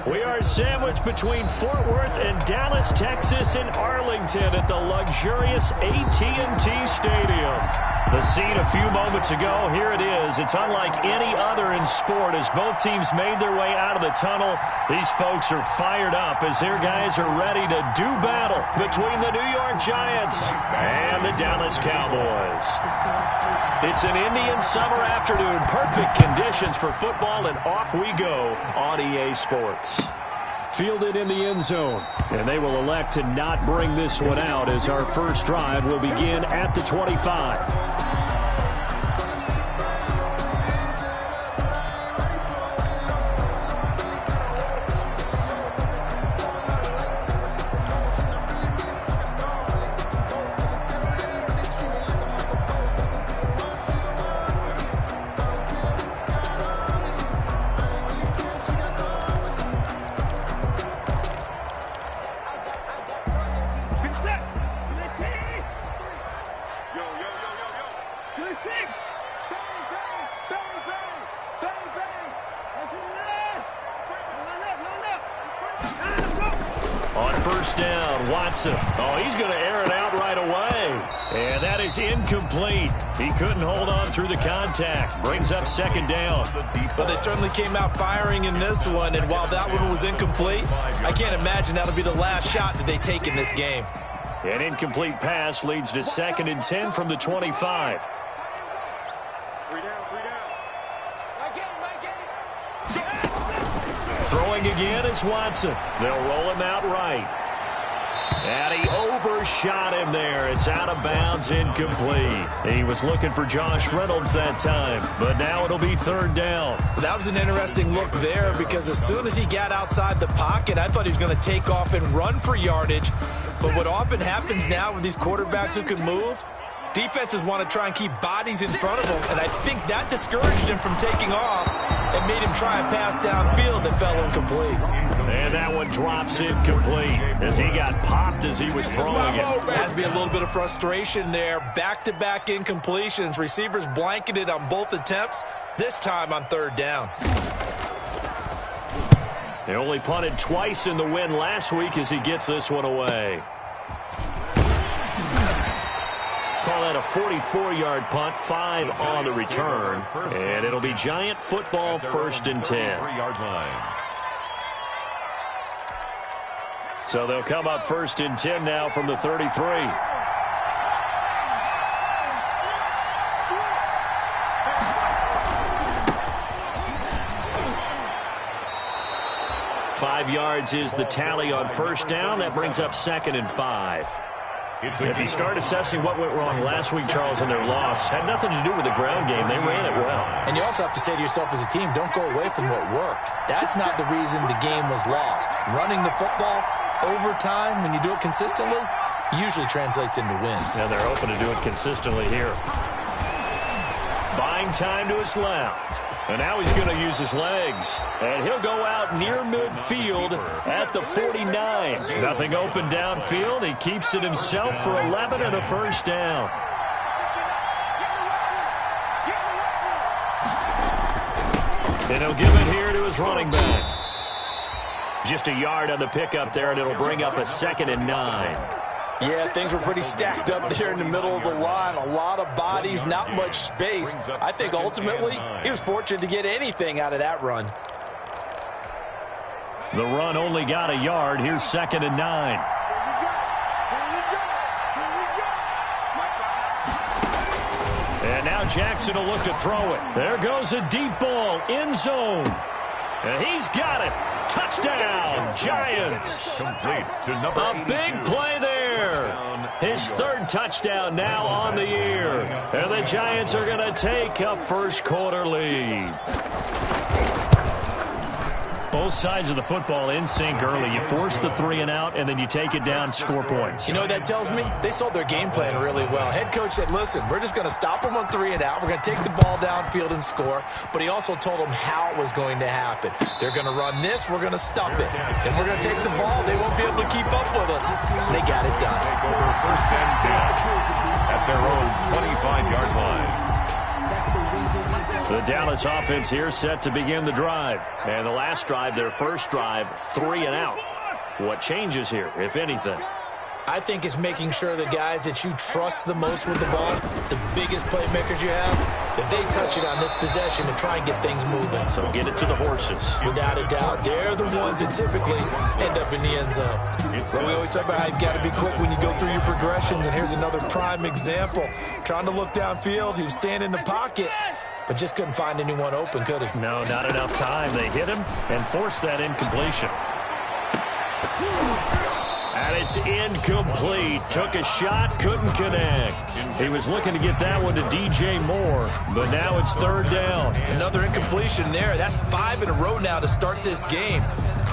We are sandwiched between Fort Worth and Dallas, Texas, and Arlington at the luxurious AT&T Stadium. The scene a few moments ago, here it is. It's unlike any other in sport as both teams made their way out of the tunnel. These folks are fired up as their guys are ready to do battle between the New York Giants and the Dallas Cowboys. It's an Indian summer afternoon. Perfect conditions for football, and off we go on EA Sports. Fielded in the end zone, and they will elect to not bring this one out as our first drive will begin at the 25. On first down, Watson. Oh, he's going to air it out right away. And that is incomplete. He couldn't hold on through the contact. Brings up second down. Well, they certainly came out firing in this one, and while that one was incomplete, I can't imagine that'll be the last shot that they take in this game. An incomplete pass leads to 2nd and 10 from the 25. Throwing again is Watson. They'll roll him out right. And he overshot him there. It's out of bounds, incomplete. He was looking for Josh Reynolds that time, but now it'll be 3rd down. That was an interesting look there because as soon as he got outside the pocket, I thought he was going to take off and run for yardage. But what often happens now with these quarterbacks who can move, defenses want to try and keep bodies in front of them, and I think that discouraged him from taking off and made him try a pass downfield that fell incomplete. And that one drops incomplete as he got popped as he was throwing it. Has to be a little bit of frustration there. Back-to-back incompletions. Receivers blanketed on both attempts, this time on 3rd down. They only punted twice in the win last week as he gets this one away. Call that a 44-yard punt, 5 on the return. And it'll be Giant football, 1st and 10. So they'll come up 1st and 10 now from the 33. Five yards is the tally on first down. That brings up 2nd and 5. If you start assessing what went wrong last week, Charles, in their loss, had nothing to do with the ground game. They ran it well. And you also have to say to yourself as a team, don't go away from what worked. That's not the reason the game was lost. Running the football over time, when you do it consistently, usually translates into wins. And they're hoping to do it consistently here. Buying time to his left. And now he's going to use his legs. And he'll go out near midfield at the 49. Nothing open downfield. He keeps it himself for 11 and a first down. And he'll give it here to his running back. Just a yard on the pickup there, and it'll bring up a 2nd and 9. Yeah, things were pretty stacked up there in the middle of the line. A lot of bodies, not much space. I think ultimately he was fortunate to get anything out of that run. The run only got a yard. Here's 2nd and 9. And now Jackson will look to throw it. There goes a deep ball, end zone. And he's got it. Touchdown, Giants. A big play there. His 3rd touchdown now on the year. And the Giants are going to take a first-quarter lead. Both sides of the football in sync early. You force the 3 and out, and then you take it down, score points. You know what that tells me? They sold their game plan really well. Head coach said, listen, we're just going to stop them on 3 and out. We're going to take the ball downfield and score. But he also told them how it was going to happen. They're going to run this. We're going to stop it. And we're going to take the ball. They won't be able to keep up with us. They got it done. Take over 1st and 10 at their own 25-yard line. The The Dallas offense here set to begin the drive. And the last drive, their first drive, 3 and out. What changes here, if anything? I think it's making sure the guys that you trust the most with the ball, the biggest playmakers you have, that they touch it on this possession to try and get things moving. So get it to the horses. Without a doubt. They're the ones that typically end up in the end zone. So we always talk about how you've got to be quick when you go through your progressions, and here's another prime example. Trying to look downfield, he was standing in the pocket, but just couldn't find anyone open, could he? No, not enough time. They hit him and forced that incompletion. And it's incomplete. Took a shot, couldn't connect. He was looking to get that one to DJ Moore, but now it's 3rd down. Another incompletion there. That's 5 in a row now to start this game.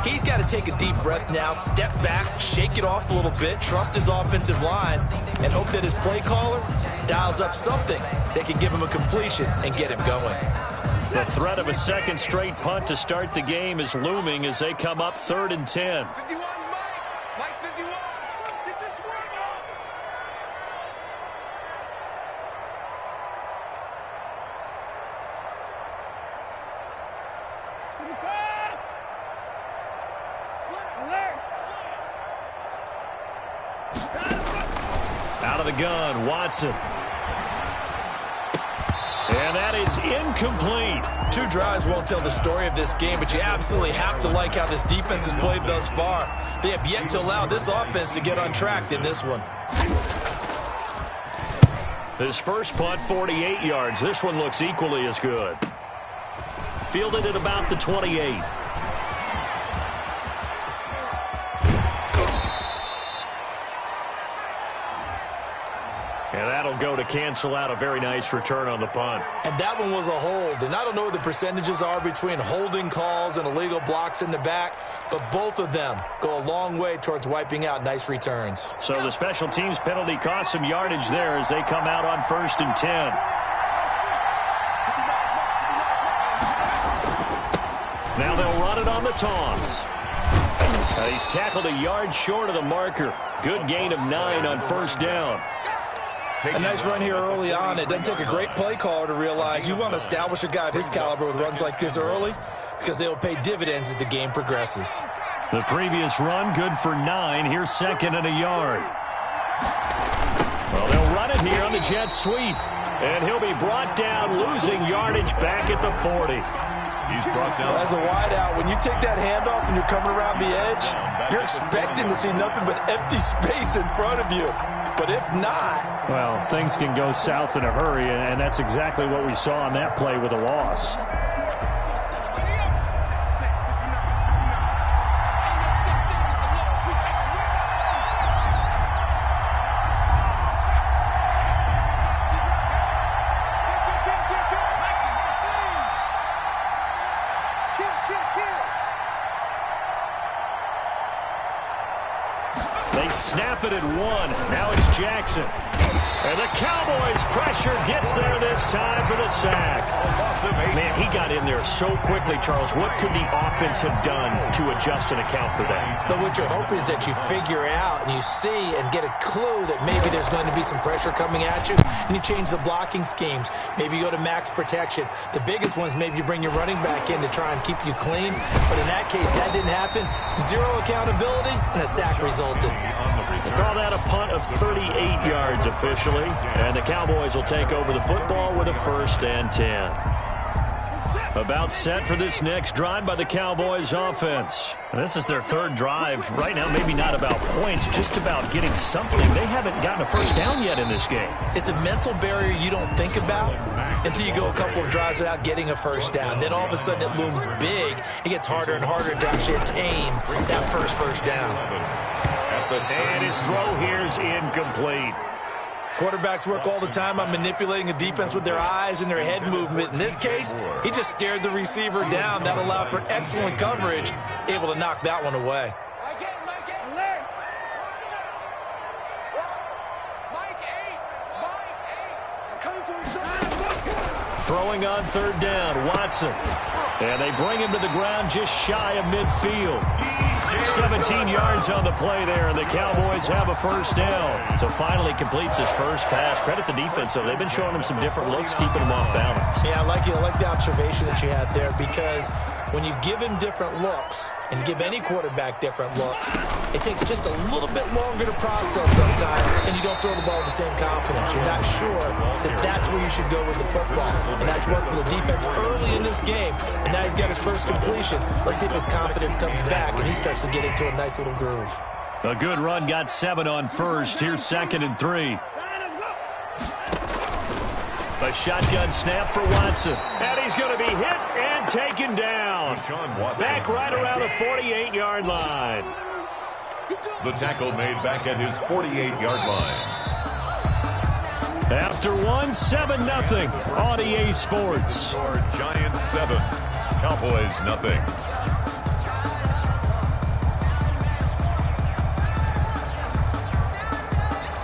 He's got to take a deep breath now, step back, shake it off a little bit, trust his offensive line, and hope that his play caller dials up something that can give him a completion and get him going. The threat of a second straight punt to start the game is looming as they come up 3rd and 10. Out of the gun, Watson. And that is incomplete. 2 drives won't tell the story of this game, but you absolutely have to like how this defense has played thus far. They have yet to allow this offense to get on track in this one. His first punt, 48 yards. This one looks equally as good. Fielded at about the 28. And that'll go to cancel out a very nice return on the punt. And that one was a hold. And I don't know what the percentages are between holding calls and illegal blocks in the back, but both of them go a long way towards wiping out nice returns. So the special teams penalty cost some yardage there as they come out on 1st and 10. Now they'll run it on the toss. He's tackled a yard short of the marker. Good gain of 9 on 1st down. A nice run here early on. It doesn't take a great play caller to realize you want to establish a guy of his caliber with runs like this early because they will pay dividends as the game progresses. The previous run, good for 9. Here's 2nd and a yard. Well, they'll run it here on the jet sweep. And he'll be brought down, losing yardage back at the 40. He's brought down. As a wideout, when you take that handoff and you're coming around the edge, you're expecting to see nothing but empty space in front of you. But if not... Well, things can go south in a hurry, and that's exactly what we saw on that play with a loss. They snap it at 1. Now it's Jackson. And the Cowboys' pressure gets there this time for the sack. Man, he got in there so quickly, Charles. What could the offense have done to adjust and account for that? But what you're hoping is that you figure out and you see and get a clue that maybe there's going to be some pressure coming at you, and you change the blocking schemes. Maybe you go to max protection. The biggest ones, maybe you bring your running back in to try and keep you clean. But in that case, that didn't happen. 0 accountability, and a sack resulted. Call that a punt of 38 yards officially. And the Cowboys will take over the football with a 1st and 10. About set for this next drive by the Cowboys offense. And this is their 3rd drive. Right now, maybe not about points, just about getting something. They haven't gotten a 1st down yet in this game. It's a mental barrier you don't think about until you go a couple of drives without getting a 1st down. Then all of a sudden it looms big. It gets harder and harder to actually attain that first down. And his throw here is incomplete. Quarterbacks work all the time on manipulating a defense with their eyes and their head movement. In this case, he just stared the receiver down. That allowed for excellent coverage, able to knock that one away. Throwing on 3rd down, Watson. And they bring him to the ground just shy of midfield. 17 yards on the play there, and the Cowboys have a first down. So finally completes his first pass. Credit the defense, though. They've been showing him some different looks, keeping him off balance. Yeah, I like the observation that you had there, because when you give him different looks and give any quarterback different looks, it takes just a little bit longer to process sometimes, and you don't throw the ball with the same confidence. You're not sure that that's where you should go with the football, and that's worked for the defense early in this game, and now he's got his first completion. Let's see if his confidence comes back and he starts to get into a nice little groove. A good run, got 7 on first. Here's 2nd and 3. A shotgun snap for Watson. And he's going to be hit and taken down. Back right around the 48-yard line. The tackle made back at his 48-yard line. After 7-0 on EA Sports. Giants 7, Cowboys 0.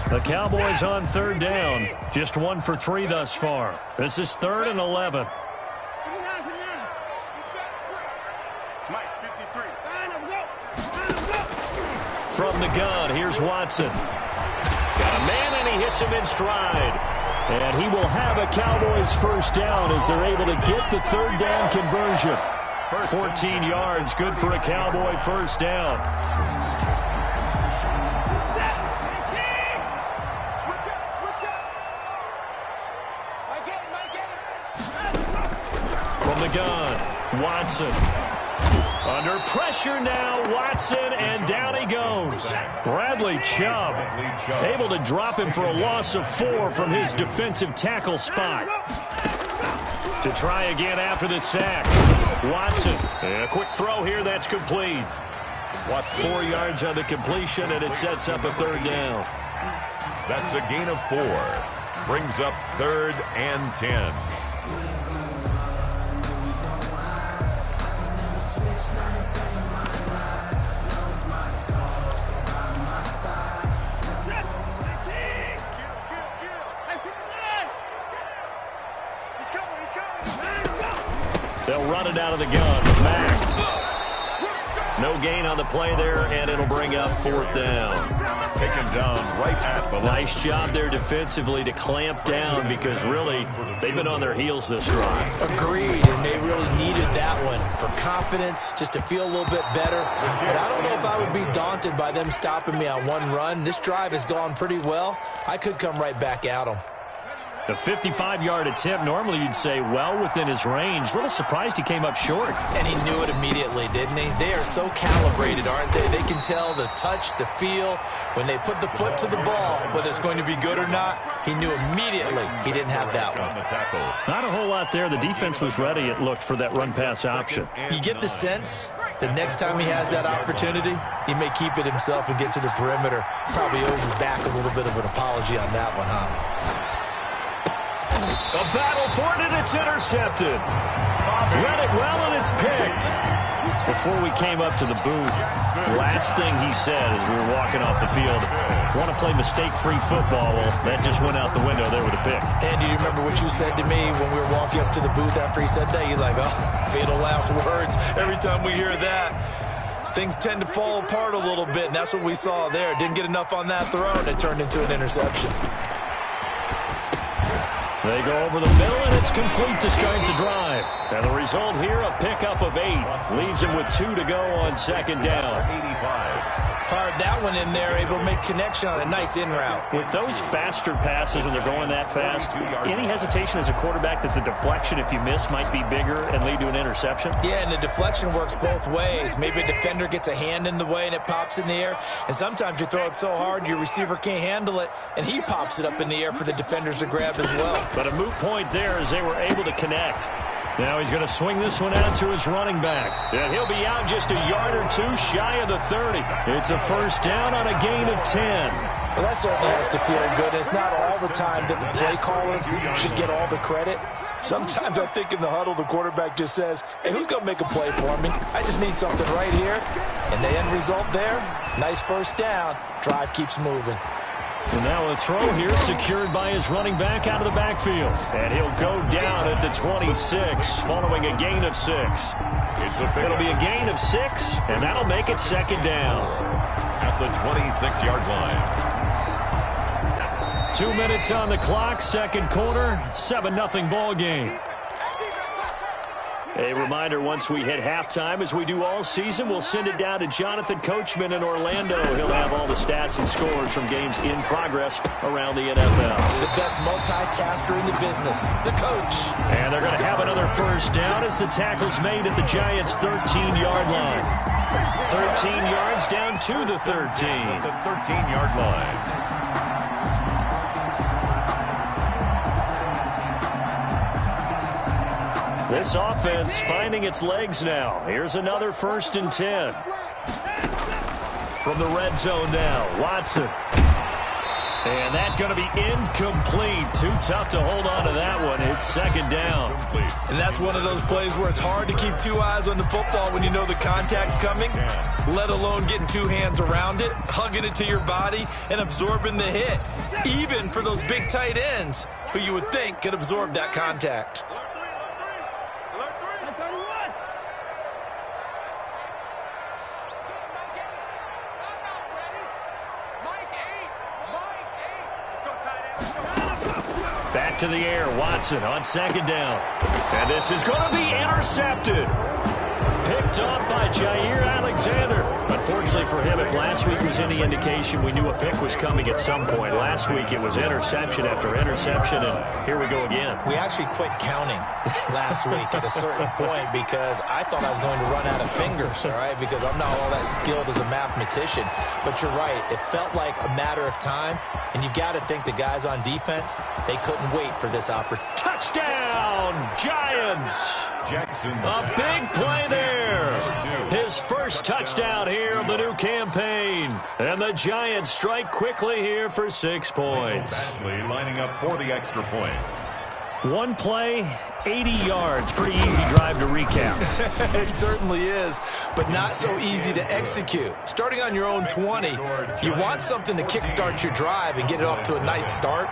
The Cowboys on 3rd down. Just 1 for 3 thus far. This is 3rd and 11. From the gun, here's Watson. Got a man, and he hits him in stride. And he will have a Cowboys first down as they're able to get the 3rd down conversion. 14 yards, good for a Cowboy first down. From the gun, Watson. Under pressure now, Watson, and down he goes. Bradley Chubb able to drop him for a loss of 4 from his defensive tackle spot. To try again after the sack. Watson, a quick throw here, that's complete. 4 yards on the completion, and it sets up a 3rd down. That's a gain of 4. Brings up 3rd and 10. They'll run it out of the gun with Mack. No gain on the play there, and it'll bring up 4th down. Taken down right at the line. Nice job there defensively to clamp down, because really they've been on their heels this drive. Agreed, and they really needed that one for confidence, just to feel a little bit better. But I don't know if I would be daunted by them stopping me on one run. This drive has gone pretty well. I could come right back at them. A 55-yard attempt, normally you'd say well within his range. A little surprised he came up short. And he knew it immediately, didn't he? They are so calibrated, aren't they? They can tell the touch, the feel. When they put the foot to the ball, whether it's going to be good or not, he knew immediately he didn't have that one. Not a whole lot there. The defense was ready, it looked, for that run-pass option. You get the sense that next time he has that opportunity, he may keep it himself and get to the perimeter. Probably owes his back a little bit of an apology on that one, huh? A battle for it, and it's intercepted. Read it well, and it's picked. Before we came up to the booth, last thing he said as we were walking off the field, want to play mistake-free football. Well, that just went out the window there with a pick. And do you remember what you said to me when we were walking up to the booth after he said that? You're like, oh, fatal last words. Every time we hear that, things tend to fall apart a little bit, and that's what we saw there. Didn't get enough on that throw, and it turned into an interception. They go over the middle, and it's complete to start the drive. And the result here, a pickup of 8. Leaves him with 2 to go on 2nd down. 85. Fired that one in there, able to make connection on a nice in route. With those faster passes, when they're going that fast, any hesitation as a quarterback that the deflection, if you miss, might be bigger and lead to an interception? Yeah, and the deflection works both ways. Maybe a defender gets a hand in the way and it pops in the air. And sometimes you throw it so hard your receiver can't handle it, and he pops it up in the air for the defenders to grab as well. But a moot point there as they were able to connect. Now he's going to swing this one out to his running back. And he'll be out just a yard or 2 shy of the 30. It's a first down on a gain of 10. Well, that certainly has to feel good. It's not all the time that the play caller should get all the credit. Sometimes I think in the huddle, the quarterback just says, hey, who's going to make a play for me? I just need something right here. And the end result there, nice first down. Drive keeps moving. And now a throw here secured by his running back out of the backfield. And he'll go down at the 26 following a gain of 6. It'll be a gain of 6, and that'll make it second down. At the 26-yard line. 2 minutes on the clock, second quarter, 7-0 ball game. A reminder, once we hit halftime, as we do all season, we'll send it down to Jonathan Coachman in Orlando. He'll have all the stats and scores from games in progress around the NFL. The best multitasker in the business, the coach. And they're going to have another first down as the tackle's made at the Giants' 13-yard line. 13 yards down to the 13. At the 13-yard line. This offense finding its legs now. Here's another 1st and 10. From the red zone now, Watson. And that's going to be incomplete. Too tough to hold on to that one. It's second down. And that's one of those plays where it's hard to keep 2 eyes on the football when you know the contact's coming, let alone getting 2 hands around it, hugging it to your body, and absorbing the hit. Even for those big tight ends who you would think could absorb that contact. Back to the air, Watson on second down. And this is going to be intercepted. Picked up by Jair Alexander. Unfortunately for him, if last week was any indication, we knew a pick was coming at some point. Last week it was interception after interception, and here we go again. We actually quit counting last week at a certain point because I thought I was going to run out of fingers, all right, because I'm not all that skilled as a mathematician. But you're right. It felt like a matter of time, and you got to think the guys on defense, they couldn't wait for this opportunity. Touchdown, Giants! Jackson. A big play there. His first touchdown here of the new campaign. And the Giants strike quickly here for 6 points. Ashley lining up for the extra point. One play, 80 yards. Pretty easy drive to recap. It certainly is, but not so easy to execute. Starting on your own 20, you want something to kickstart your drive and get it off to a nice start.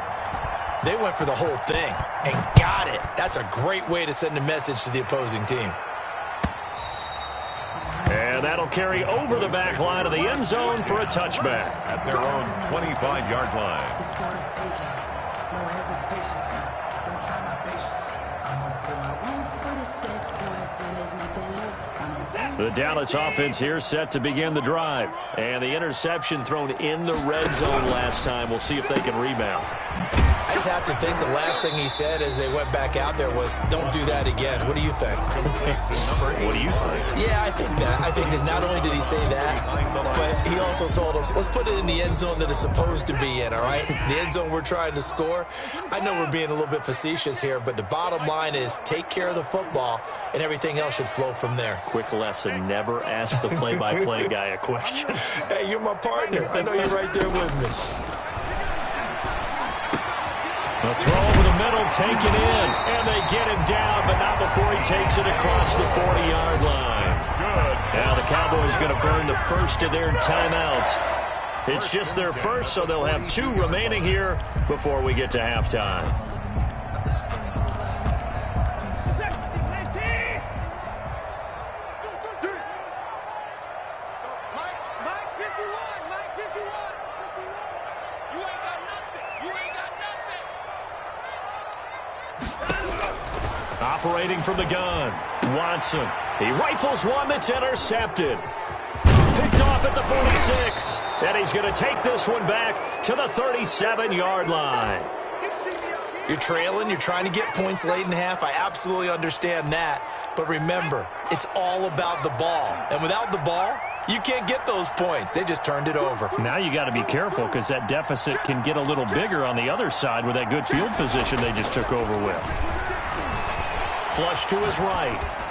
They went for the whole thing and got it. That's a great way to send a message to the opposing team. And that'll carry over the back line of the end zone for a touchback. At their own 25-yard line. No hesitation. Don't try my patience. I'm a boy. 1 for the set. The Dallas offense here set to begin the drive. And the interception thrown in the red zone last time. We'll see if they can rebound. I just have to think the last thing he said as they went back out there was, don't do that again. What do you think? What do you think? Yeah, I think that. I think that not only did he say that, but he also told him, let's put it in the end zone that it's supposed to be in, all right? The end zone we're trying to score. I know we're being a little bit facetious here, but the bottom line is take care of the football, and everything else should flow from there. Quick lesson, never ask the play-by-play guy a question. Hey, you're my partner. I know you're right there with me. The throw over the middle, taken in, and they get him down, but not before he takes it across the 40-yard line. Good. Now the Cowboys going to burn the first of their timeouts. It's just their first, so they'll have 2 remaining here before we get to halftime. Operating from the gun, Watson. He rifles one that's intercepted. Picked off at the 46. And he's going to take this one back to the 37-yard line. You're trailing. You're trying to get points late in half. I absolutely understand that. But remember, it's all about the ball. And without the ball, you can't get those points. They just turned it over. Now you got to be careful because that deficit can get a little bigger on the other side with that good field position they just took over with. Flush to his right.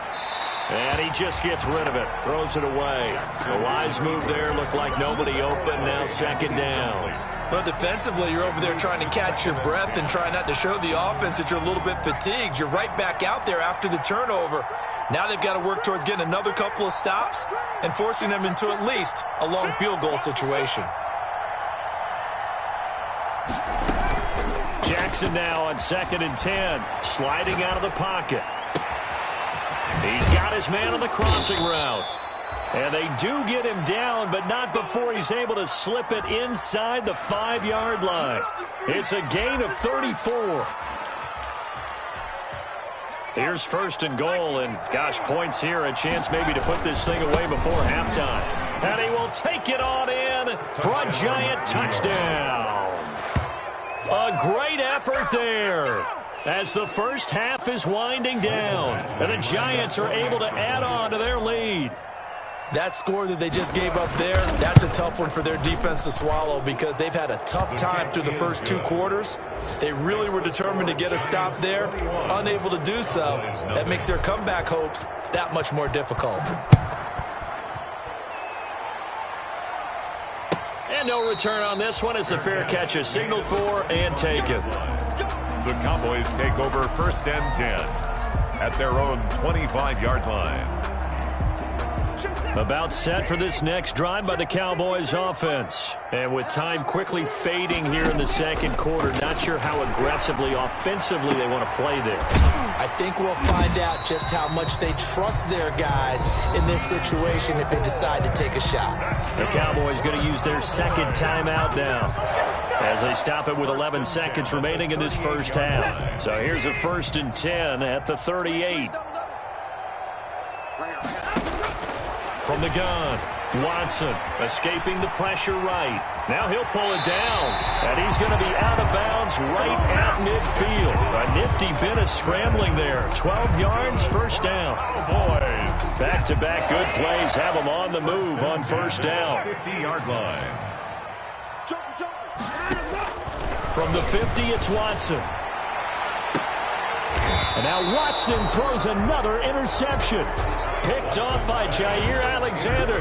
And he just gets rid of it. Throws it away. A wise move there. Looked like nobody open. Now second down. Well, defensively, you're over there trying to catch your breath and try not to show the offense that you're a little bit fatigued. You're right back out there after the turnover. Now they've got to work towards getting another couple of stops and forcing them into at least a long field goal situation. Jackson now on 2nd and 10. Sliding out of the pocket. He's got his man on the crossing route. And they do get him down, but not before he's able to slip it inside the 5-yard line. It's a gain of 34. Here's 1st and goal, and gosh, points here, a chance maybe to put this thing away before halftime. And he will take it on in for a giant touchdown. A great effort there as the first half is winding down, and the Giants are able to add on to their lead. That score that they just gave up there, that's a tough one for their defense to swallow because they've had a tough time through the first 2 quarters. They really were determined to get a stop there, unable to do so. That makes their comeback hopes that much more difficult. And no return on this one as the fair catch is signaled for and taken. The Cowboys take over 1st and 10 at their own 25-yard line. About set for this next drive by the Cowboys offense. And with time quickly fading here in the 2nd quarter, not sure how aggressively, offensively they want to play this. I think we'll find out just how much they trust their guys in this situation if they decide to take a shot. The Cowboys going to use their 2nd timeout now as they stop it with 11 seconds remaining in this first half. So here's a 1st and 10 at the 38. From the gun, Watson escaping the pressure right. Now he'll pull it down, and he's going to be out of bounds right at midfield. A nifty bit of scrambling there. 12 yards, 1st down. Cowboys. Back-to-back good plays have them on the move on 1st down. 50-yard line. From the 50, it's Watson. And now Watson throws another interception. Picked off by Jair Alexander.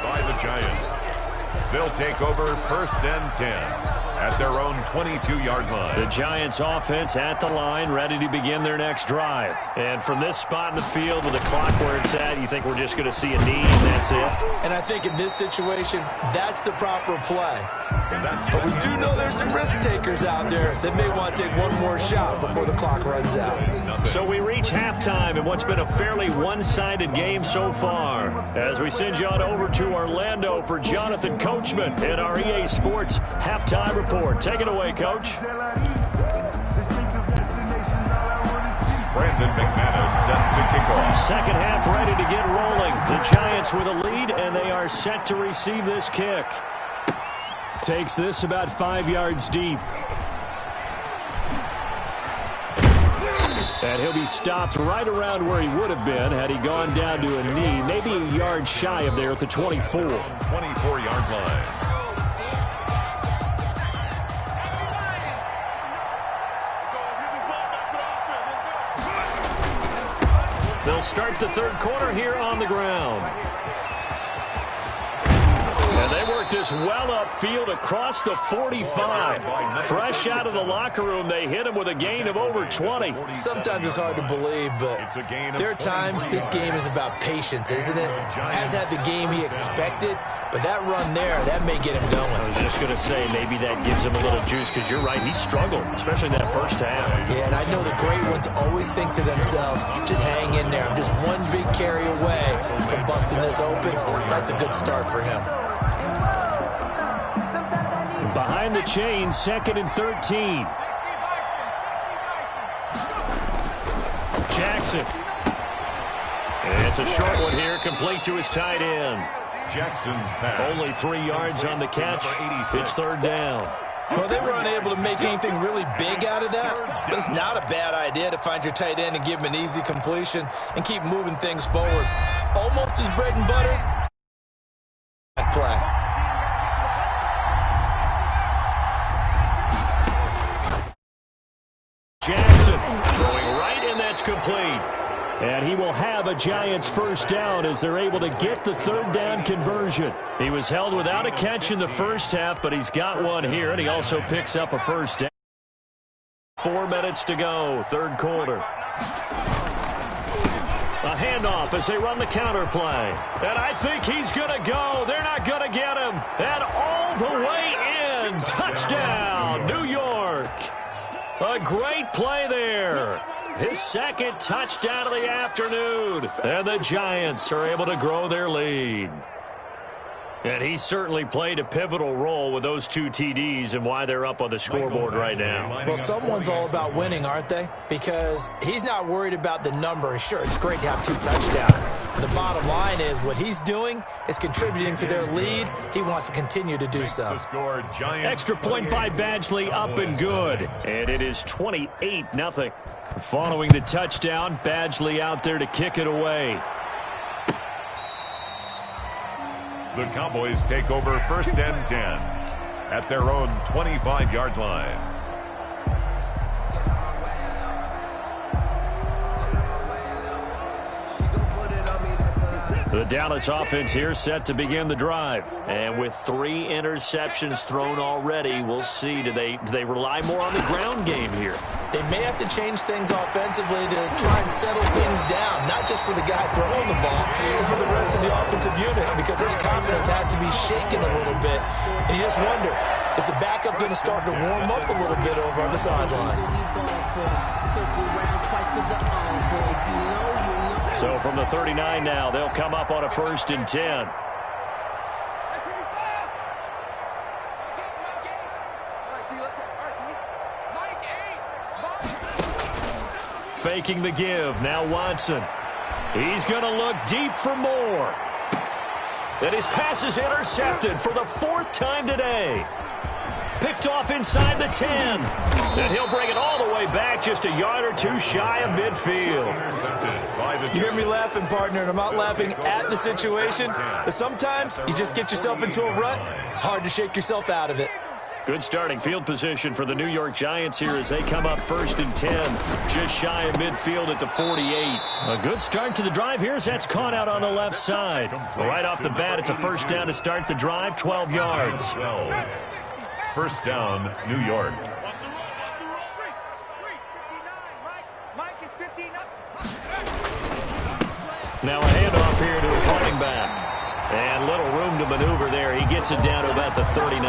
By the Giants. They'll take over 1st and 10 at their own 22-yard line. The Giants offense at the line, ready to begin their next drive. And from this spot in the field with the clock where it's at, you think we're just going to see a knee and that's it? And I think in this situation, that's the proper play. But we do know there's some risk takers out there that may want to take one more shot before the clock runs out. So we reach halftime in what's been a fairly one-sided game so far. As we send you on over to Orlando for Jonathan Coachman in our EA Sports halftime report. Take it away, Coach. Brandon McManus set to kick off. 2nd half ready to get rolling. The Giants with a lead, and they are set to receive this kick. Takes this about 5 yards deep. And he'll be stopped right around where he would have been had he gone down to a knee, maybe a yard shy of there at the 24. 24-yard line. They'll start the 3rd quarter here on the ground. And they work this well upfield across the 45. Fresh out of the locker room, they hit him with a gain of over 20. Sometimes it's hard to believe, but there are times this game is about patience, isn't it? Has had the game he expected, but that run there, that may get him going. I was just going to say, maybe that gives him a little juice, because you're right, he struggled, especially in that 1st half. Yeah, and I know the great ones always think to themselves, just hang in there. I'm just one big carry away from busting this open. That's a good start for him. Behind the chain, 2nd and 13. Jackson. And it's a short one here, complete to his tight end. Jackson's pass. Only 3 yards on the catch. It's 3rd down. Well, they were unable to make anything really big out of that, but it's not a bad idea to find your tight end and give him an easy completion and keep moving things forward. Almost his bread and butter. Play. Jackson throwing right, and that's complete. And he will have a Giants 1st down as they're able to get the 3rd down conversion. He was held without a catch in the 1st half, but he's got one here, and he also picks up a 1st down. 4 minutes to go, 3rd quarter. A handoff as they run the counter play. And I think he's going to go. They're not going to get him. And all the way in. and touchdown, New York. A great play there. His second touchdown of the afternoon. And the Giants are able to grow their lead. And he certainly played a pivotal role with those 2 TDs and why they're up on the scoreboard right now. Well, someone's all about winning, aren't they? Because he's not worried about the number. Sure, it's great to have 2 touchdowns. But the bottom line is what he's doing is contributing to their lead. He wants to continue to do so. Extra point by Badgley, up and good. And it is 28-0. Following the touchdown, Badgley out there to kick it away. The Cowboys take over 1st and 10 at their own 25-yard line. The Dallas offense here set to begin the drive. And with 3 interceptions thrown already, we'll see. Do they rely more on the ground game here? They may have to change things offensively to try and settle things down, not just for the guy throwing the ball, but for the rest of the offensive unit, because their confidence has to be shaken a little bit. And you just wonder, is the backup going to start to warm up a little bit over on the sideline? So from the 39 now, they'll come up on a 1st and 10. Faking the give. Now Watson. He's going to look deep for more. And his pass is intercepted for the 4th time today. Picked off inside the 10. And he'll bring it all the way back just a yard or 2 shy of midfield. You hear me laughing, partner, and I'm not laughing at the situation. But sometimes you just get yourself into a rut. It's hard to shake yourself out of it. Good starting field position for the New York Giants here as they come up 1st and 10, just shy of midfield at the 48. A good start to the drive here as that's caught out on the left side. Right off the bat, it's a 1st down to start the drive, 12 yards. 1st down, New York. Now a handoff here to his running back. And little room to maneuver there. He gets it down to about the 39.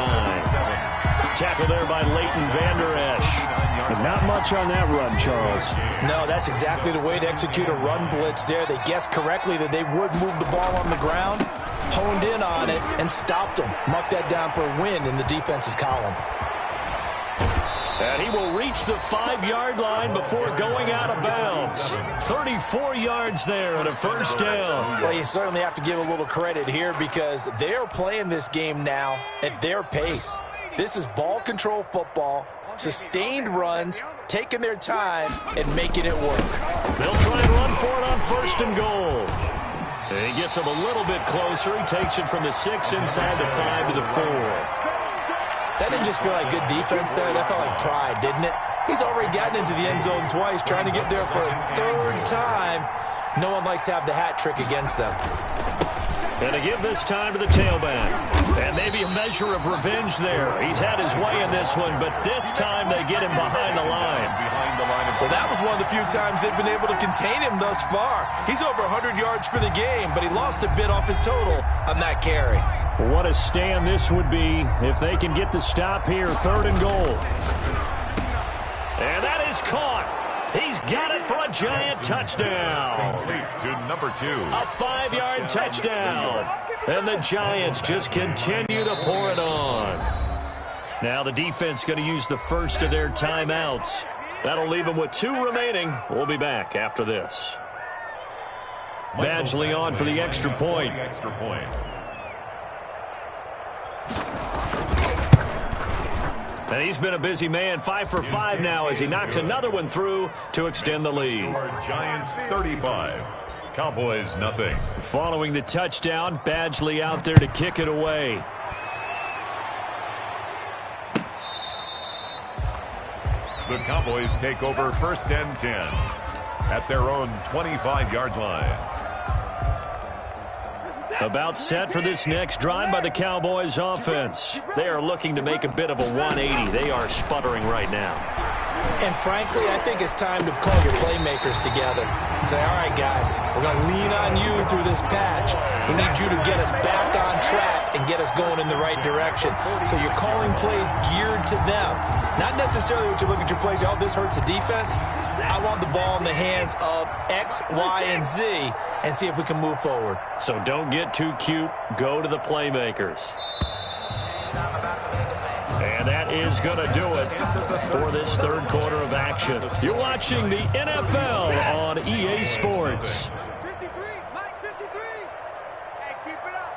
Tackle there by Leighton Vander Esch. But not much on that run, Charles. No, that's exactly the way to execute a run blitz there. They guessed correctly that they would move the ball on the ground, honed in on it, and stopped them. Marked that down for a win in the defense's column. And he will reach the 5-yard line before going out of bounds. 34 yards there and a 1st down. Well, you certainly have to give a little credit here because they're playing this game now at their pace. This is ball control football, sustained runs, taking their time, and making it work. They'll try and run for it on 1st and goal. And he gets him a little bit closer. He takes it from the 6 inside the 5 to the 4. That didn't just feel like good defense there. That felt like pride, didn't it? He's already gotten into the end zone twice, trying to get there for a 3rd time. No one likes to have the hat trick against them. And to give this time to the tailback. And maybe a measure of revenge there. He's had his way in this one, but this time they get him behind the line. Well, that was one of the few times they've been able to contain him thus far. He's over 100 yards for the game, but he lost a bit off his total on that carry. What a stand this would be if they can get the stop here, 3rd and goal. And that is caught. He's got it for a giant touchdown. To number 2. A 5-yard touchdown. And the Giants just continue to pour it on. Now the defense going to use the first of their timeouts. That'll leave them with 2 remaining. We'll be back after this. Badgley on for the extra point. And he's been a busy man, 5 for 5 now as he knocks another one through to extend the lead. Giants 35, Cowboys nothing. Following the touchdown, Badgley out there to kick it away. The Cowboys take over 1st and 10 at their own 25-yard line. About set for this next drive by the Cowboys offense. They are looking to make a bit of a 180. They are sputtering right now. And frankly, I think it's time to call your playmakers together and say, all right, guys, we're going to lean on you through this patch. We need you to get us back on track and get us going in the right direction. So you're calling plays geared to them. Not necessarily what you look at your plays, oh, this hurts the defense. I want the ball in the hands of X, Y, and Z and see if we can move forward. So don't get too cute. Go to the playmakers. And that is going to do it for this third quarter of action. You're watching the NFL on EA Sports. 53, Mike 53. Hey, keep it up.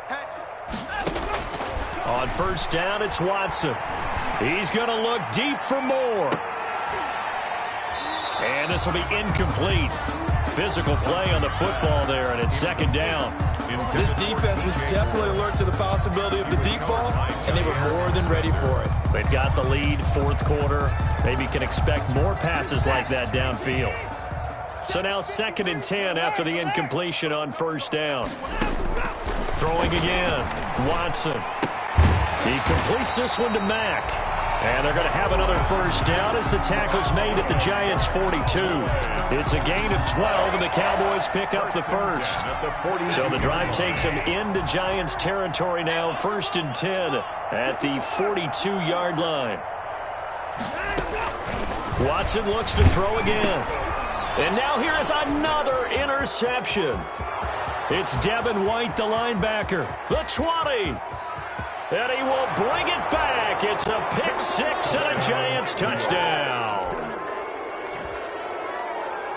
Patch it. On first down, it's Watson. He's going to look deep for more. And this will be incomplete. Physical play on the football there, and it's second down. This defense was definitely alert to the possibility of the deep ball, and they were more than ready for it. They've got the lead, fourth quarter. Maybe can expect more passes like that downfield. So now 2nd and 10 after the incompletion on first down. Throwing again, Watson. He completes this one to Mack. And they're going to have another first down as the tackle's made at the Giants' 42. It's a gain of 12, and the Cowboys pick up the first. So the drive takes them into Giants territory now, 1st and 10 at the 42-yard line. Watson looks to throw again. And now here is another interception. It's Devin White, the linebacker. The 20. And he will bring it back. It's a pick six and a Giants touchdown.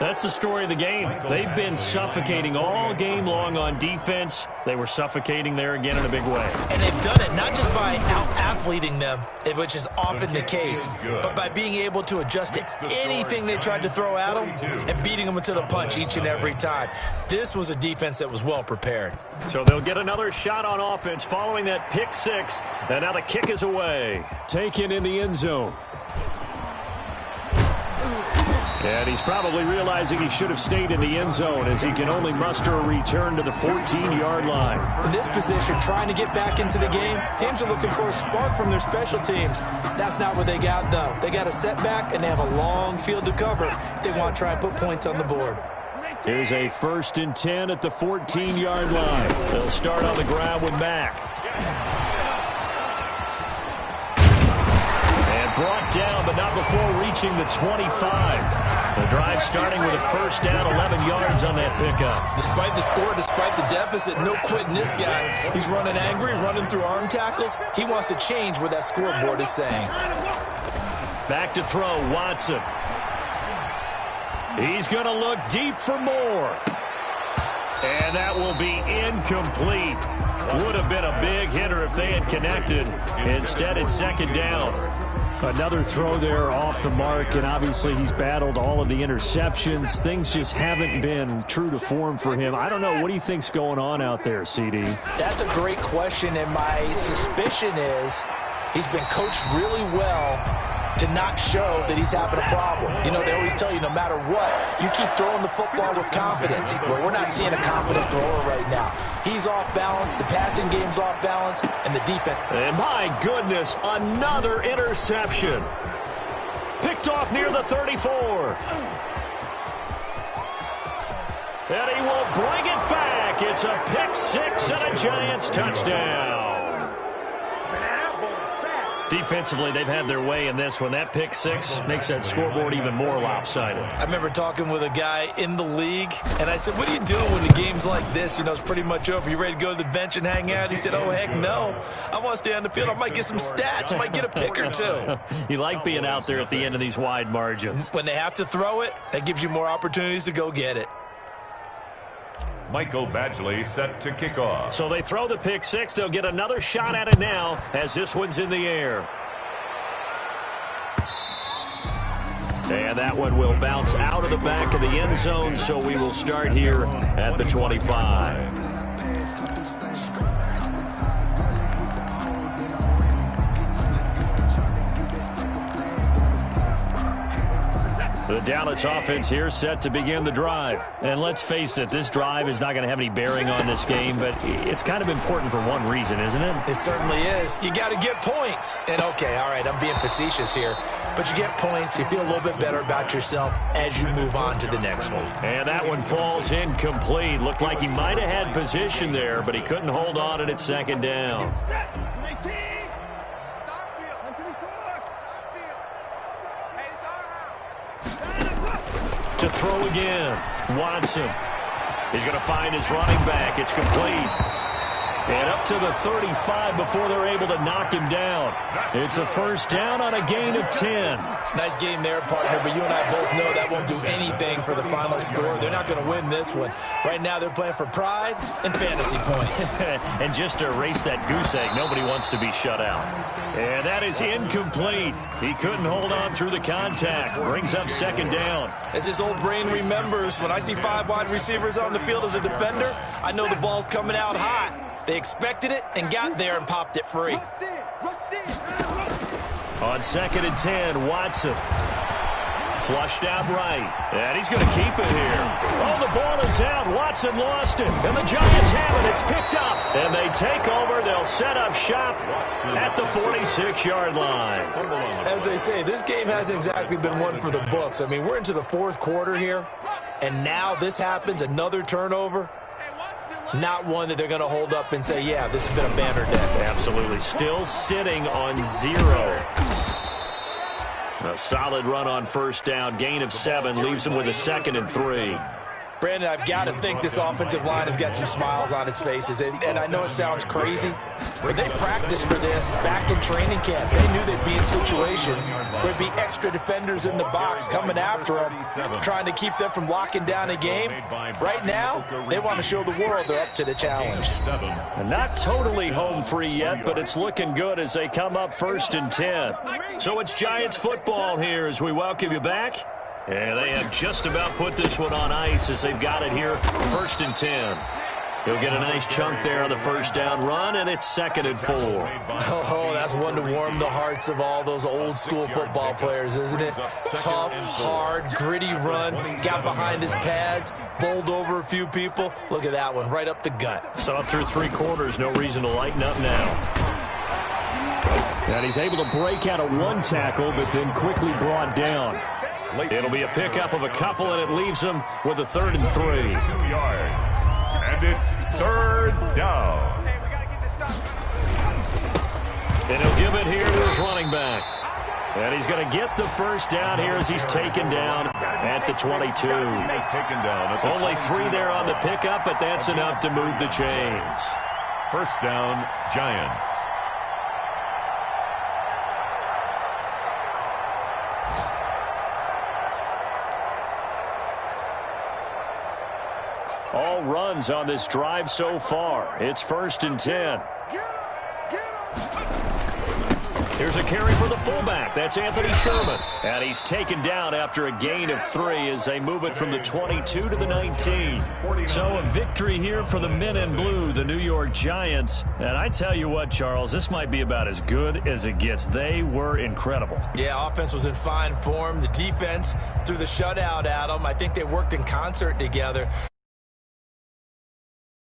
That's the story of the game. They've been suffocating all game long on defense. They were suffocating there again in a big way. And they've done it not just by out-athleting them, which is often the case, but by being able to adjust to anything they tried to throw at them and beating them into the punch each and every time. This was a defense that was well prepared. So they'll get another shot on offense following that pick six. And now the kick is away. Taken in the end zone. And he's probably realizing he should have stayed in the end zone as he can only muster a return to the 14-yard line. In this position, trying to get back into the game, teams are looking for a spark from their special teams. That's not what they got, though. They got a setback, and they have a long field to cover if they want to try and put points on the board. Here's a 1st and 10 at the 14-yard line. They'll start on the ground with Mack. And brought down, but not before reaching the 25. The drive starting with a first down, 11 yards on that pickup. Despite the score, despite the deficit, no quitting this guy. He's running angry, running through arm tackles. He wants to change what that scoreboard is saying. Back to throw, Watson. He's going to look deep for more. And that will be incomplete. Would have been a big hitter if they had connected. Instead, it's second down. Another throw there off the mark, and obviously he's battled all of the interceptions. Things just haven't been true to form for him. I don't know. What do you think's going on out there, CD? That's a great question, and my suspicion is he's been coached really well to not show that he's having a problem. You know, they always tell you no matter what, you keep throwing the football with confidence. But we're not seeing a confident thrower right now. He's off balance, the passing game's off balance, and the defense. And my goodness, another interception. Picked off near the 34. And he will bring it back. It's a pick six and a Giants touchdown. Defensively, they've had their way in this one. That pick six makes that scoreboard even more lopsided. I remember talking with a guy in the league, and I said, what do you do when the game's like this? You know, it's pretty much over. You ready to go to the bench and hang out? He said, oh, heck no. I want to stay on the field. I might get some stats. I might get a pick or two. You like being out there at the end of these wide margins. When they have to throw it, that gives you more opportunities to go get it. Michael Badgley set to kick off. So they throw the pick six. They'll get another shot at it now as this one's in the air. And that one will bounce out of the back of the end zone, so we will start here at the 25. The Dallas offense here set to begin the drive. And let's face it, this drive is not going to have any bearing on this game, but it's kind of important for one reason, isn't it? It certainly is. You got to get points. And, okay, all right, I'm being facetious here, but you get points. You feel a little bit better about yourself as you move on to the next one. And that one falls incomplete. Looked like he might have had position there, but he couldn't hold on, and it's second down. To throw again, Watson. He's going to find his running back. It's complete. And up to the 35 before they're able to knock him down. It's a first down on a gain of 10. Nice game there, partner, but you and I both know that won't do anything for the final score. They're not going to win this one. Right now they're playing for pride and fantasy points. And just to erase that goose egg, nobody wants to be shut out. And that is incomplete. He couldn't hold on through the contact. Brings up second down. As this old brain remembers, when I see 5 wide receivers on the field as a defender, I know the ball's coming out hot. They expected it and got there and popped it free. On second and 10, Watson. Flushed out right. And he's going to keep it here. Oh, the ball is out. Watson lost it. And the Giants have it. It's picked up. And they take over. They'll set up shop at the 46-yard line. As they say, this game hasn't exactly been one for the books. I mean, we're into the fourth quarter here. And now this happens, another turnover. Not one that they're going to hold up and say, yeah, this has been a banner day. Absolutely. Still sitting on 0. A solid run on first down. Gain of 7 leaves him with a 2nd and 3. Brandon, I've got to think this offensive line has got some smiles on its faces. And I know it sounds crazy, but they practiced for this back in training camp. They knew they'd be in situations where there'd be extra defenders in the box coming after them, trying to keep them from locking down a game. Right now, they want to show the world they're up to the challenge. And not totally home free yet, but it's looking good as they come up 1st and 10. So it's Giants football here as we welcome you back. And they have just about put this one on ice as they've got it here, 1st and 10. He'll get a nice chunk there on the first down run, and it's 2nd and 4. Oh, that's one to warm the hearts of all those old-school football players, isn't it? Tough, hard, gritty run, got behind his pads, bowled over a few people. Look at that one, right up the gut. So up through 3 quarters, no reason to lighten up now. And he's able to break out of 1 tackle, but then quickly brought down. It'll be a pickup of a couple, and it leaves him with a 3rd and 3. 2 yards. And it's 3rd down. And he'll give it here to his running back. And he's going to get the first down here as he's taken down at the 22. Only 3 there on the pickup, but that's enough to move the chains. First down, Giants. All runs on this drive so far. It's 1st and 10. Here's a carry for the fullback. That's Anthony Sherman. And he's taken down after a gain of 3 as they move it from the 22 to the 19. So a victory here for the men in blue, the New York Giants. And I tell you what, Charles, this might be about as good as it gets. They were incredible. Yeah, offense was in fine form. The defense threw the shutout at them. I think they worked in concert together.